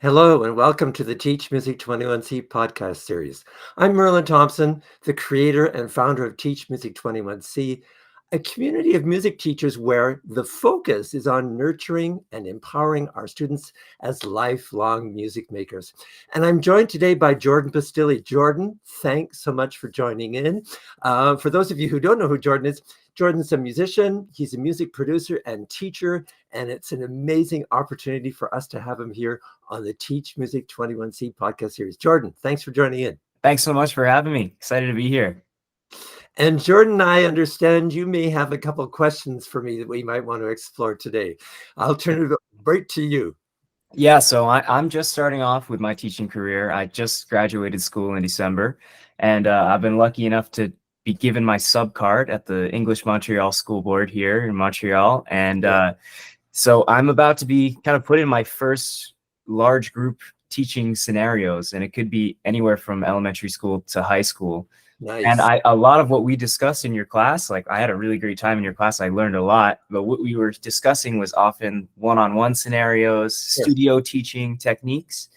Hello and welcome to the Teach Music 21C podcast series. I'm Merlin Thompson, the creator and founder of Teach Music 21C, a community of music teachers where the focus is on nurturing and empowering our students as lifelong music makers. And I'm joined today by Jordan Pistilli. Jordan, thanks so much for joining in. For those of you who don't know who Jordan is, Jordan's a musician, he's a music producer and teacher, and it's an amazing opportunity for us to have him here on the Teach Music 21C podcast series. Jordan, thanks for joining in. Thanks so much for having me. Excited to be here. And Jordan, I understand you may have a couple of questions for me that we might want to explore today. I'll turn it right to you. Yeah, so I'm just starting off with my teaching career. I just graduated school in December, and I've been lucky enough to be given my sub card at the English Montreal School Board here in Montreal. And so I'm about to be kind of put in my first large group teaching scenarios, and it could be anywhere from elementary school to high school. Nice. And a lot of what we discussed in your class, like I had a really great time in your class. I learned a lot, but what we were discussing was often one-on-one scenarios, studio teaching techniques.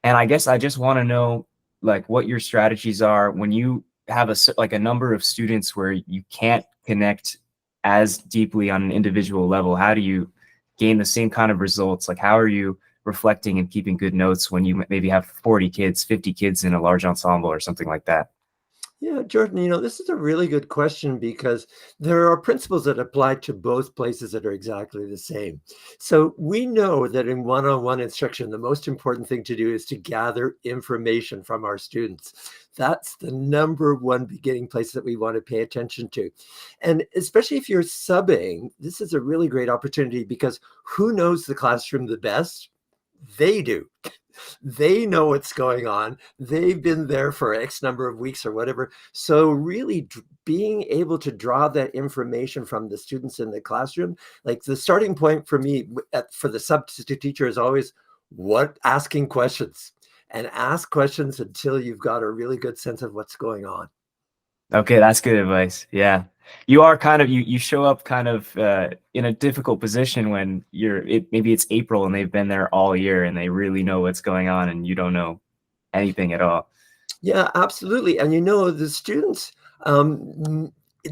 And I guess I just want to know like what your strategies are when you have a number of students where you can't connect as deeply on an individual level. How do you gain the same kind of results? Like how are you reflecting and keeping good notes when you maybe have 40 kids, 50 kids in a large ensemble or something like that? Yeah, Jordan, this is a really good question because there are principles that apply to both places that are exactly the same. So we know that in one-on-one instruction, the most important thing to do is to gather information from our students. That's the number one beginning place that we want to pay attention to. And especially if you're subbing, this is a really great opportunity because who knows the classroom the best? They do. They know what's going on. They've been there for X number of weeks or whatever. So really being able to draw that information from the students in the classroom, like the starting point for me for the substitute teacher is always asking questions, and ask questions until you've got a really good sense of what's going on. Okay, that's good advice. Yeah. You are kind of, you show up kind of in a difficult position when maybe it's April and they've been there all year and they really know what's going on and you don't know anything at all. Yeah, absolutely. And the students,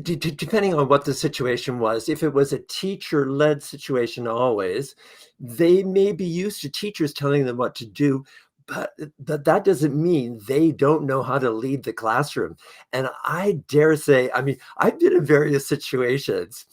depending on what the situation was, if it was a teacher-led situation always, they may be used to teachers telling them what to do, but that doesn't mean they don't know how to lead the classroom. And I dare say, I've been in various situations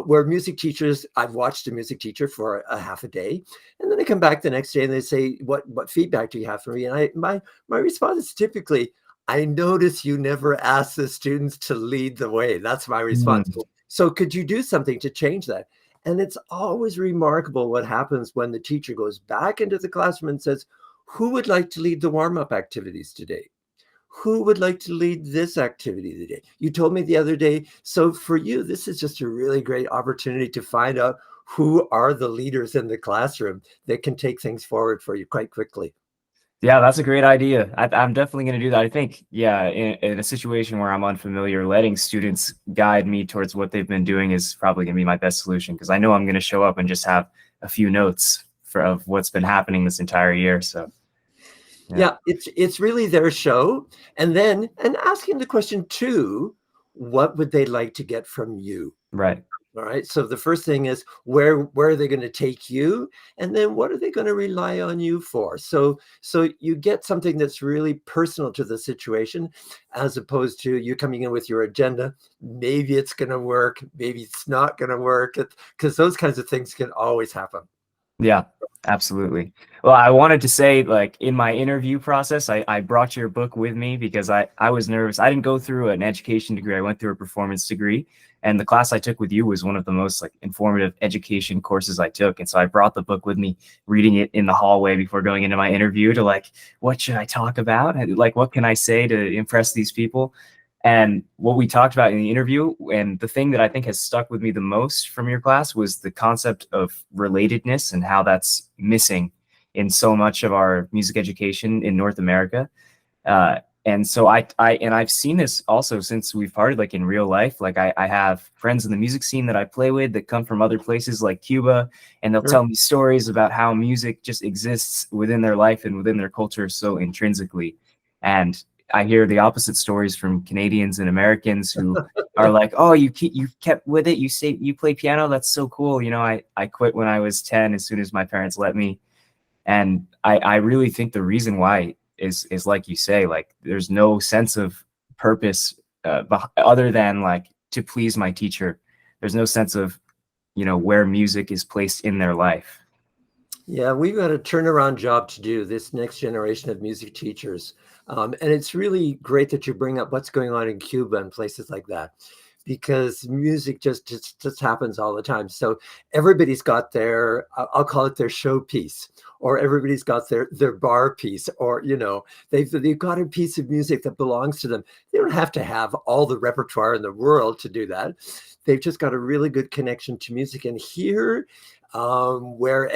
where music teachers, I've watched a music teacher for a half a day, and then they come back the next day and they say, what feedback do you have for me? And my response is typically, I notice you never ask the students to lead the way. That's my response. So could you do something to change that? And it's always remarkable what happens when the teacher goes back into the classroom and says, who would like to lead the warm-up activities today? Who would like to lead this activity today? You told me the other day. So for you, this is just a really great opportunity to find out who are the leaders in the classroom that can take things forward for you quite quickly. Yeah, that's a great idea. I'm definitely going to do that. I think, yeah, in a situation where I'm unfamiliar, letting students guide me towards what they've been doing is probably going to be my best solution because I know I'm going to show up and just have a few notes of what's been happening this entire year. So yeah, it's really their show. And asking the question too, what would they like to get from you? Right. All right. So the first thing is where are they going to take you? And then what are they going to rely on you for? So you get something that's really personal to the situation, as opposed to you coming in with your agenda. Maybe it's going to work. Maybe it's not going to work, because those kinds of things can always happen. Yeah, absolutely. Well, I wanted to say, like, in my interview process, I brought your book with me because I was nervous. I didn't go through an education degree. I went through a performance degree, and the class I took with you was one of the most like informative education courses I took. And so I brought the book with me, reading it in the hallway before going into my interview to like, what should I talk about? And, like, what can I say to impress these people? And what we talked about in the interview, and the thing that I think has stuck with me the most from your class, was the concept of relatedness and how that's missing in so much of our music education in North America. And so I've seen this also since we've partied, like in real life. Like I have friends in the music scene that I play with that come from other places like Cuba, and they'll Sure. tell me stories about how music just exists within their life and within their culture so intrinsically. And I hear the opposite stories from Canadians and Americans who are like, "Oh, you kept with it. You play piano. That's so cool." You know, I quit when I was 10 as soon as my parents let me. And I really think the reason why is like you say, like there's no sense of purpose other than like to please my teacher. There's no sense of, you know, where music is placed in their life. Yeah, we've got a turnaround job to do, this next generation of music teachers. And it's really great that you bring up what's going on in Cuba and places like that, because music just happens all the time. So everybody's got their, I'll call it their showpiece, or everybody's got their bar piece, or, you know, they've got a piece of music that belongs to them. They don't have to have all the repertoire in the world to do that. They've just got a really good connection to music. And here, where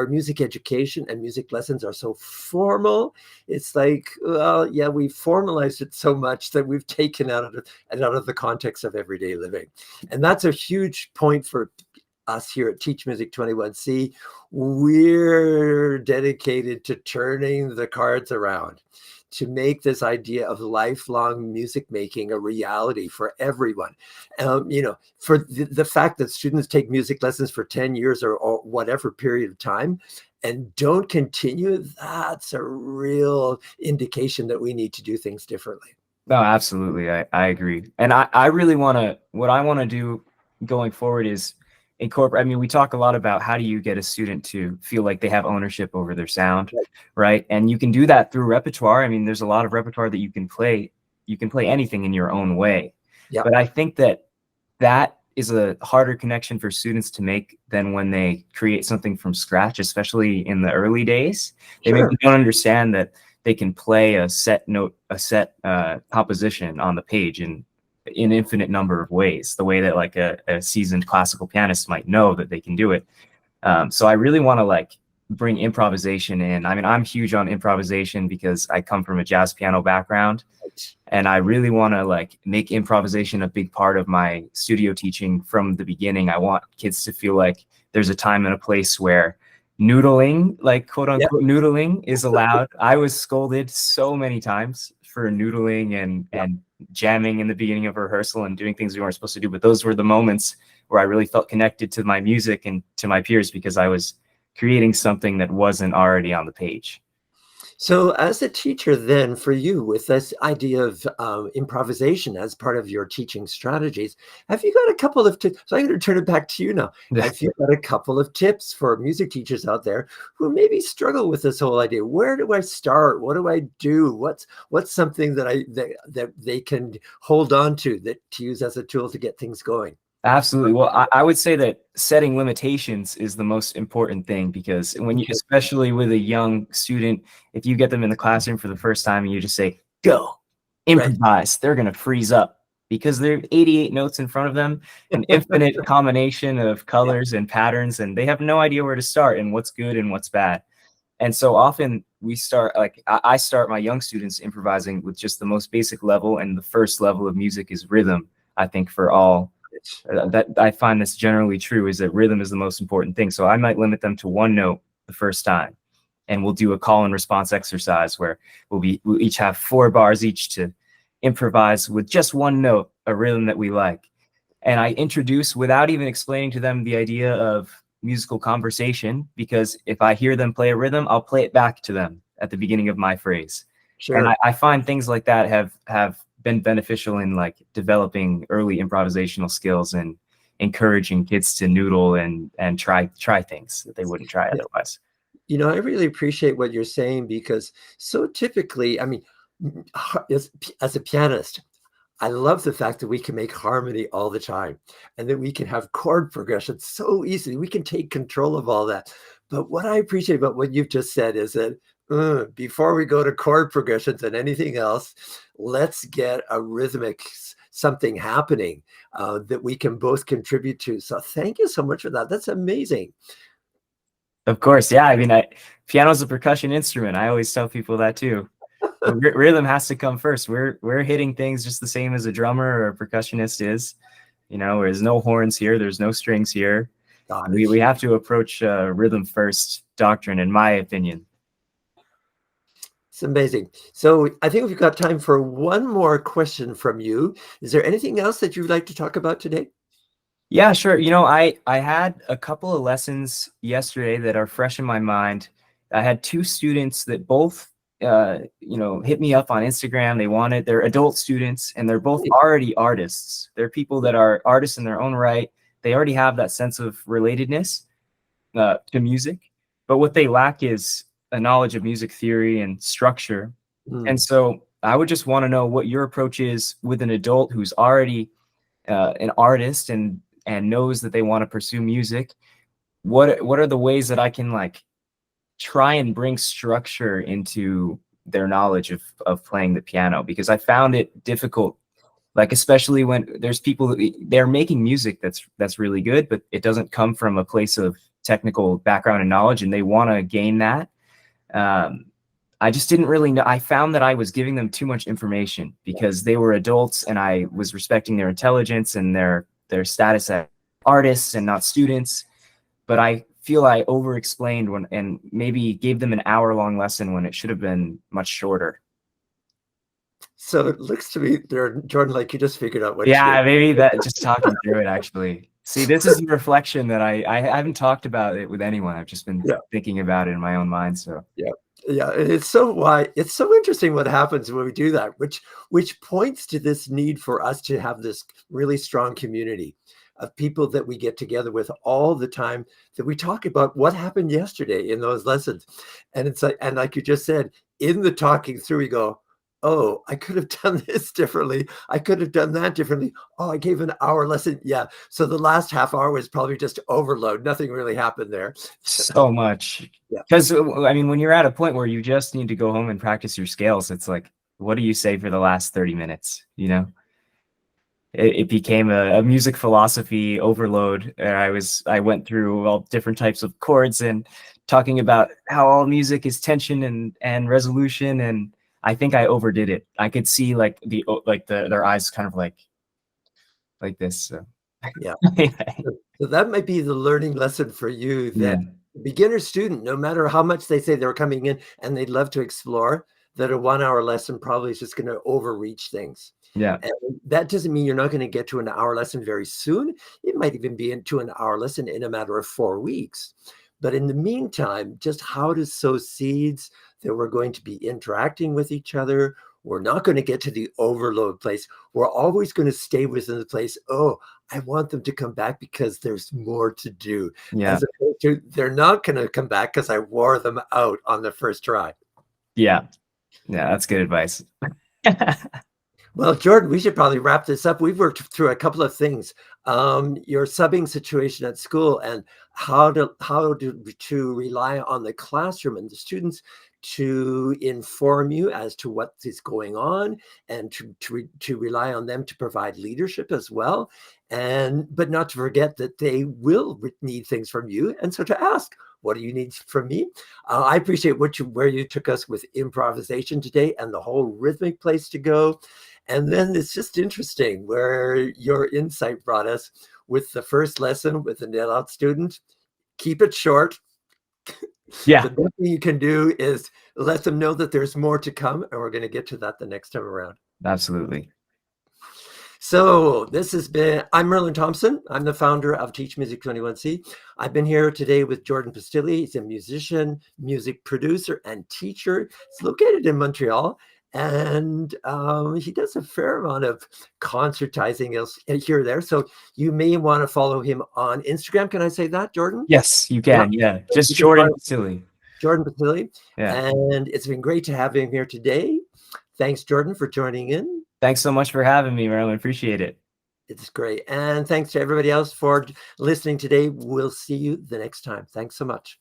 music education and music lessons are so formal, it's like, well, yeah, we've formalized it so much that we've taken out of the context of everyday living. And that's a huge point for us here at Teach Music 21C. We're dedicated to turning the cards around, to make this idea of lifelong music making a reality for everyone. You know, for the fact that students take music lessons for 10 years or whatever period of time and don't continue, that's a real indication that we need to do things differently. No, absolutely. I agree. And I really want to, what I want to do going forward is incorporate. I mean, we talk a lot about how do you get a student to feel like they have ownership over their sound, right? And you can do that through repertoire. I mean, there's a lot of repertoire that you can play. You can play anything in your own way. Yeah. But I think that is a harder connection for students to make than when they create something from scratch, especially in the early days. They maybe don't understand that they can play a set note, a set composition on the page in infinite number of ways, the way that like a seasoned classical pianist might know that they can do it. So I really want to like bring improvisation in. I mean, I'm huge on improvisation because I come from a jazz piano background, and I really want to like make improvisation a big part of my studio teaching from the beginning. I want kids to feel like there's a time and a place where noodling, like quote unquote noodling, is allowed. I was scolded so many times for noodling and jamming in the beginning of a rehearsal and doing things we weren't supposed to do. But those were the moments where I really felt connected to my music and to my peers because I was creating something that wasn't already on the page. So as a teacher then, for you, with this idea of improvisation as part of your teaching strategies, have you got a couple of tips? So I'm going to turn it back to you now. Have you got a couple of tips for music teachers out there who maybe struggle with this whole idea? Where do I start? What do I do? What's something that they can hold on to use as a tool to get things going? Absolutely. Well, I would say that setting limitations is the most important thing, because when you, especially with a young student, if you get them in the classroom for the first time and you just say, go, improvise, they're going to freeze up because there are 88 notes in front of them, an infinite combination of colors and patterns, and they have no idea where to start and what's good and what's bad. And so often we start, like I start my young students improvising with just the most basic level, and the first level of music is rhythm. I think for all that, I find this generally true, is that rhythm is the most important thing. So I might limit them to one note the first time, and we'll do a call and response exercise where we'll each have 4 bars each to improvise with just one note, a rhythm that we like. And I introduce, without even explaining to them, the idea of musical conversation, because if I hear them play a rhythm, I'll play it back to them at the beginning of my phrase. And I find things like that have been beneficial in like developing early improvisational skills and encouraging kids to noodle and try things that they wouldn't try otherwise. You know, I really appreciate what you're saying, because so typically, I mean, as a pianist, I love the fact that we can make harmony all the time and that we can have chord progression so easily. We can take control of all that. But what I appreciate about what you've just said is that before we go to chord progressions and anything else, let's get a rhythmic something happening that we can both contribute to. So thank you so much for that. That's amazing. Of course. Yeah. I mean, piano's a percussion instrument. I always tell people that too. The rhythm has to come first. We're hitting things just the same as a drummer or a percussionist is. You know, there's no horns here, there's no strings here. We have to approach rhythm first doctrine, in my opinion. It's amazing. So I think we've got time for one more question from you. Is there anything else that you'd like to talk about today? Yeah, sure. You know, I had a couple of lessons yesterday that are fresh in my mind. I had two students that both you know, hit me up on Instagram. They're adult students, and they're both already artists. They're people that are artists in their own right. They already have that sense of relatedness to music, but what they lack is a knowledge of music theory and structure. And so I would just want to know what your approach is with an adult who's already an artist and knows that they want to pursue music. What are the ways that I can like try and bring structure into their knowledge of playing the piano? Because I found it difficult, like especially when there's people they're making music that's really good, but it doesn't come from a place of technical background and knowledge, and they want to gain that. I just didn't really know. I found that I was giving them too much information because they were adults, and I was respecting their intelligence and their status as artists and not students. But I feel I over-explained and maybe gave them an hour-long lesson when it should have been much shorter. So it looks to me, Jordan, like you just figured out what. Yeah, maybe that just talking through it actually. See, this is a reflection that I haven't talked about it with anyone. I've just been thinking about it in my own mind. So yeah, it's so interesting what happens when we do that, which points to this need for us to have this really strong community of people that we get together with all the time, that we talk about what happened yesterday in those lessons. And it's like, and like you just said, in the talking through, we go, oh, I could have done this differently. I could have done that differently. Oh, I gave an hour lesson. Yeah. So the last half hour was probably just overload. Nothing really happened there. So much. Because I mean, when you're at a point where you just need to go home and practice your scales, it's like, what do you say for the last 30 minutes? You know, it became a music philosophy overload. I went through all different types of chords and talking about how all music is tension and resolution, and I think I overdid it. I could see like their eyes kind of like this. So. Yeah. So that might be the learning lesson for you, that beginner student, no matter how much they say they're coming in and they'd love to explore, that a 1 hour lesson probably is just going to overreach things. Yeah. And that doesn't mean you're not going to get to an hour lesson very soon. It might even be into an hour lesson in a matter of 4 weeks. But in the meantime, just how to sow seeds that we're going to be interacting with each other. We're not going to get to the overload place. We're always going to stay within the place. Oh, I want them to come back because there's more to do. Yeah. As opposed to, they're not going to come back because I wore them out on the first try. Yeah. Yeah, that's good advice. Well, Jordan, we should probably wrap this up. We've worked through a couple of things. Your subbing situation at school and how to rely on the classroom and the students to inform you as to what is going on, and to rely on them to provide leadership as well. But not to forget that they will need things from you. And so to ask, what do you need from me? I appreciate where you took us with improvisation today and the whole rhythmic place to go. And then it's just interesting where your insight brought us with the first lesson with the net out student. Keep it short. Yeah. The best thing you can do is let them know that there's more to come, and we're going to get to that the next time around. Absolutely. So this has been, I'm Merlin Thompson. I'm the founder of Teach Music 21C. I've been here today with Jordan Pistilli. He's a musician, music producer, and teacher. He's located in Montreal. And he does a fair amount of concertizing here or there. So you may want to follow him on Instagram. Can I say that, Jordan? Yes, you can. Yeah. Just Jordan Pistilli. Jordan Pistilli. Yeah. And it's been great to have him here today. Thanks, Jordan, for joining in. Thanks so much for having me, Merlin. Appreciate it. It's great. And thanks to everybody else for listening today. We'll see you the next time. Thanks so much.